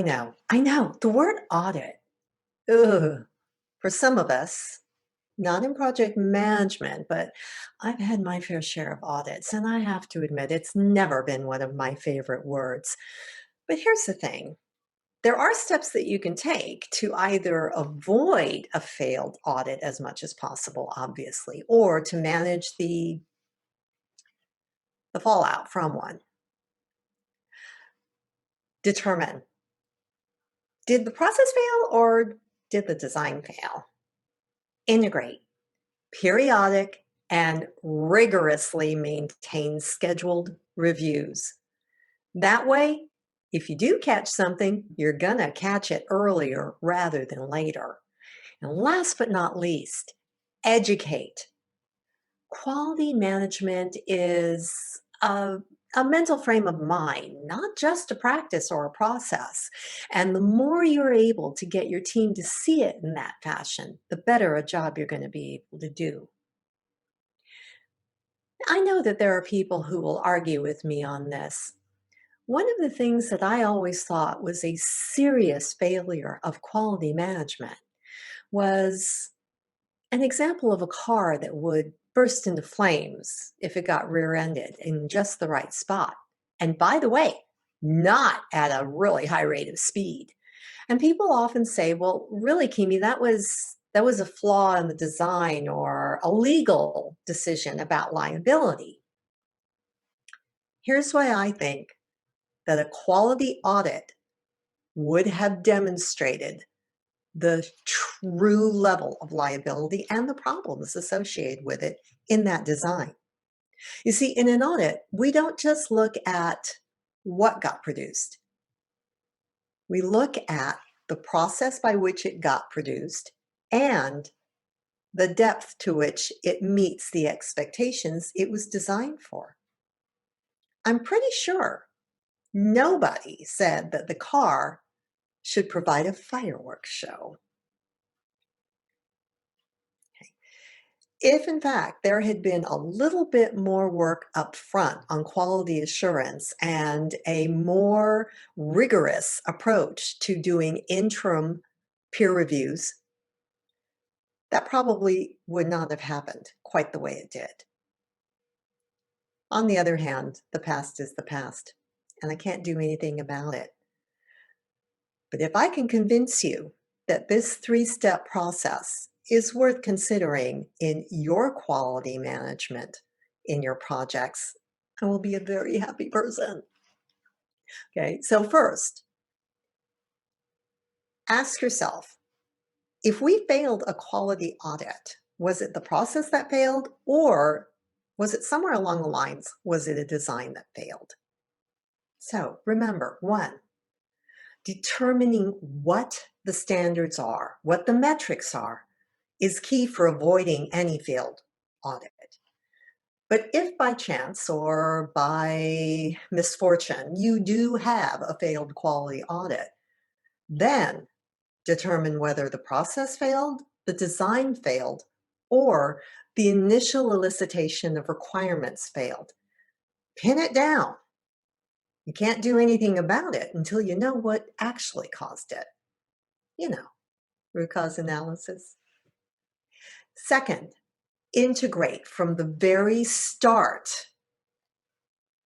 I know. The word audit, ugh, for some of us, not in project management, but I've had my fair share of audits, and I have to admit it's never been one of my favorite words. But here's the thing. There are steps that you can take to either avoid a failed audit as much as possible, obviously, or to manage the fallout from one. Determine, did the process fail or did the design fail? Integrate, periodic, and rigorously maintain scheduled reviews. That way, if you do catch something, you're going to catch it earlier rather than later. And last but not least, educate. Quality management is a mental frame of mind, not just a practice or a process. And the more you're able to get your team to see it in that fashion, the better a job you're going to be able to do. I know that there are people who will argue with me on this. One of the things that I always thought was a serious failure of quality management was an example of a car that would burst into flames if it got rear-ended in just the right spot. And by the way, not at a really high rate of speed. And people often say, well, really, Kimi, that was a flaw in the design or a legal decision about liability. Here's why I think that a quality audit would have demonstrated the true level of liability and the problems associated with it in that design. You see, in an audit, we don't just look at what got produced. We look at the process by which it got produced and the depth to which it meets the expectations it was designed for. I'm pretty sure nobody said that the car should provide a fireworks show. If in fact there had been a little bit more work up front on quality assurance and a more rigorous approach to doing interim peer reviews, that probably would not have happened quite the way it did. On the other hand, the past is the past, and I can't do anything about it. But if I can convince you that this three-step process is worth considering in your quality management in your projects, I will be a very happy person. Okay, so first, ask yourself, if we failed a quality audit, was it the process that failed, or was it somewhere along the lines, was it a design that failed? So remember, one, determining what the standards are, what the metrics are, is key for avoiding any failed audit. But if by chance or by misfortune you do have a failed quality audit, then determine whether the process failed, the design failed, or the initial elicitation of requirements failed. Pin it down. You can't do anything about it until you know what actually caused it. You know, root cause analysis. Second, integrate from the very start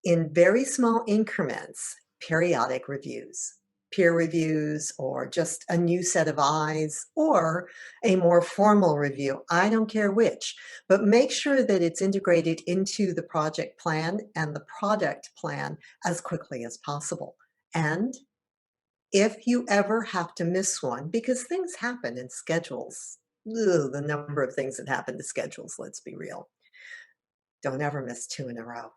in very small increments periodic reviews, peer reviews, or just a new set of eyes, or a more formal review. I don't care which, but make sure that it's integrated into the project plan and the product plan as quickly as possible. And if you ever have to miss one, because things happen in schedules, the number of things that happen to schedules, let's be real. Don't ever miss two in a row.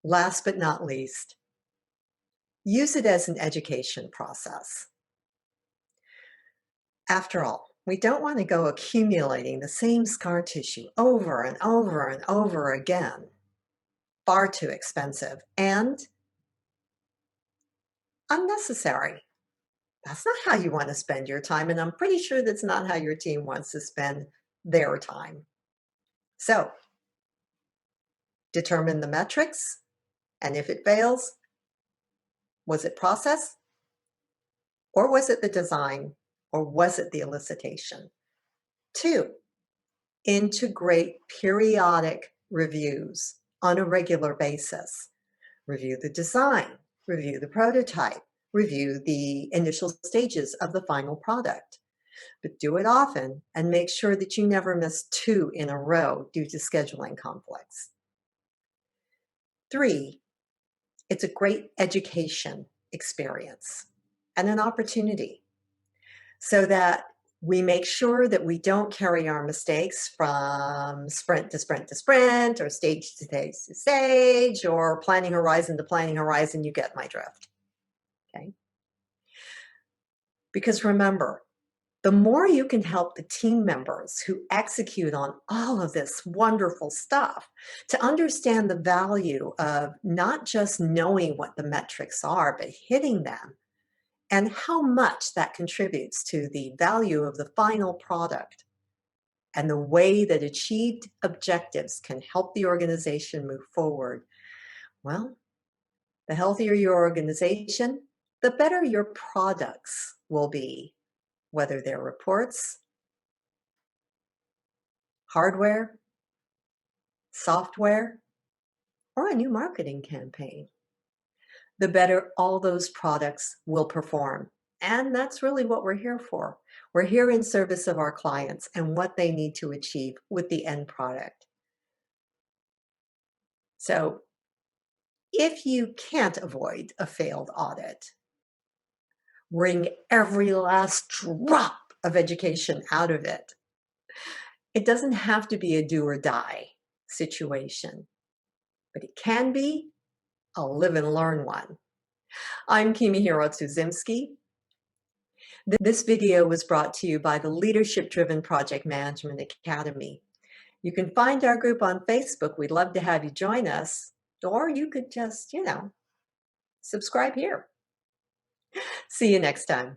Last but not least, use it as an education process. After all, we don't want to go accumulating the same scar tissue over and over and over again. Far too expensive and unnecessary. That's not how you want to spend your time, and I'm pretty sure that's not how your team wants to spend their time. So, determine the metrics, and if it fails, Was it process? Or was it the design? Or was it the elicitation? 2, integrate periodic reviews on a regular basis. Review the design, review the prototype, review the initial stages of the final product. But do it often and make sure that you never miss 2 in a row due to scheduling conflicts. 3, it's a great education experience and an opportunity so that we make sure that we don't carry our mistakes from sprint to sprint to sprint, or stage to stage to stage, or planning horizon to planning horizon. You get my drift, okay? Because remember, the more you can help the team members who execute on all of this wonderful stuff to understand the value of not just knowing what the metrics are, but hitting them, and how much that contributes to the value of the final product, and the way that achieved objectives can help the organization move forward, well, the healthier your organization, the better your products will be, whether they're reports, hardware, software, or a new marketing campaign. The better all those products will perform. And that's really what we're here for. We're here in service of our clients and what they need to achieve with the end product. So if you can't avoid a failed audit, wring every last drop of education out of it. It doesn't have to be a do or die situation, but it can be a live and learn one. I'm KimiKSP. This video was brought to you by the Leadership Driven Project Management Academy. You can find our group on Facebook. We'd love to have you join us, or you could just, subscribe here. See you next time.